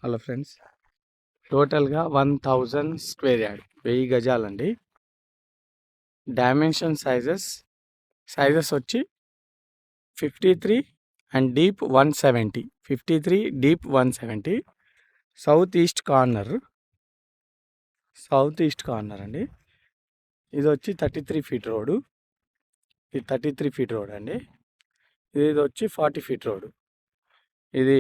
Hello friends, టోటల్గా 1000 square yard, 1000 గజాలండి. Dimension sizes వచ్చి 53 and deep 170. 53 deep 170. South east corner అండి. ఇది వచ్చి 33 ఫీట్ రోడ్. ఇది 33 ఫీట్ రోడ్ అండి. ఇది వచ్చి 40 ఫీట్ రోడ్. ఇది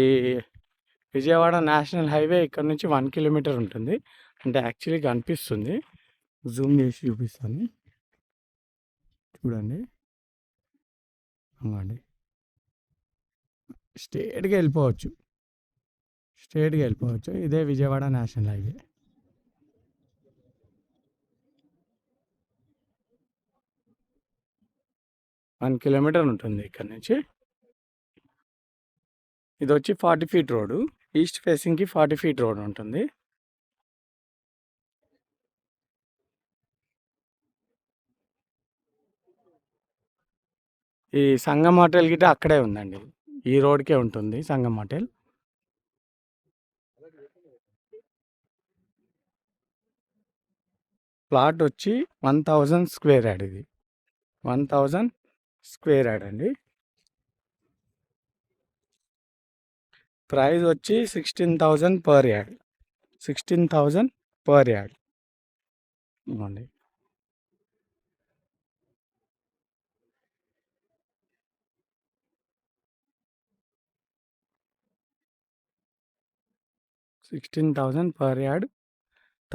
విజయవాడ నేషనల్ హైవే ఇక్కడ నుంచి 1 కిలోమీటర్ ఉంటుంది. అంటే యాక్చువల్లీ కనిపిస్తుంది, జూమ్ చేసి చూపిస్తాను చూడండి. అండి స్ట్రేట్గా వెళ్ళిపోవచ్చు. ఇదే Vijayawada national highway. One kilometre ఉంటుంది ఇక్కడ నుంచి. ఇది వచ్చి 40 ఫీట్ రోడ్. ఈస్ట్ ఫేసింగ్కి 40 ఫీట్ రోడ్ ఉంటుంది. ఈ సంగం హోటల్ గిట్ట అక్కడే ఉందండి, ఈ రోడ్కే ఉంటుంది సంగం హోటల్. ప్లాట్ వచ్చి 1000 స్క్వేర్ యార్డ్. ఇది 1000 స్క్వేర్ యార్డ్ అండి. ప్రైస్ వచ్చి 16,000 పర్ యార్డ్. 16,000 పర్ యార్డ్ ఇవ్వండి. $16,000 per yard,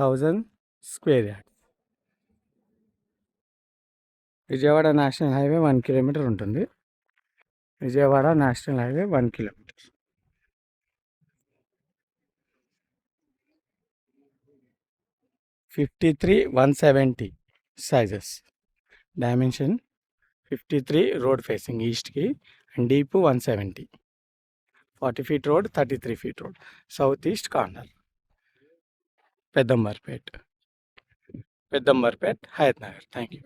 1000 square yard. Vijayawada national highway 1 kilometre ఉంటుంది. Vijayawada national highway 1 kilometre. 53-170 sizes. Dimension 53 road facing ఈస్ట్కి and deep 170. 40 feet road, 33 feet road. South east corner, Peddamberpet, Hayathnagar. Thank you.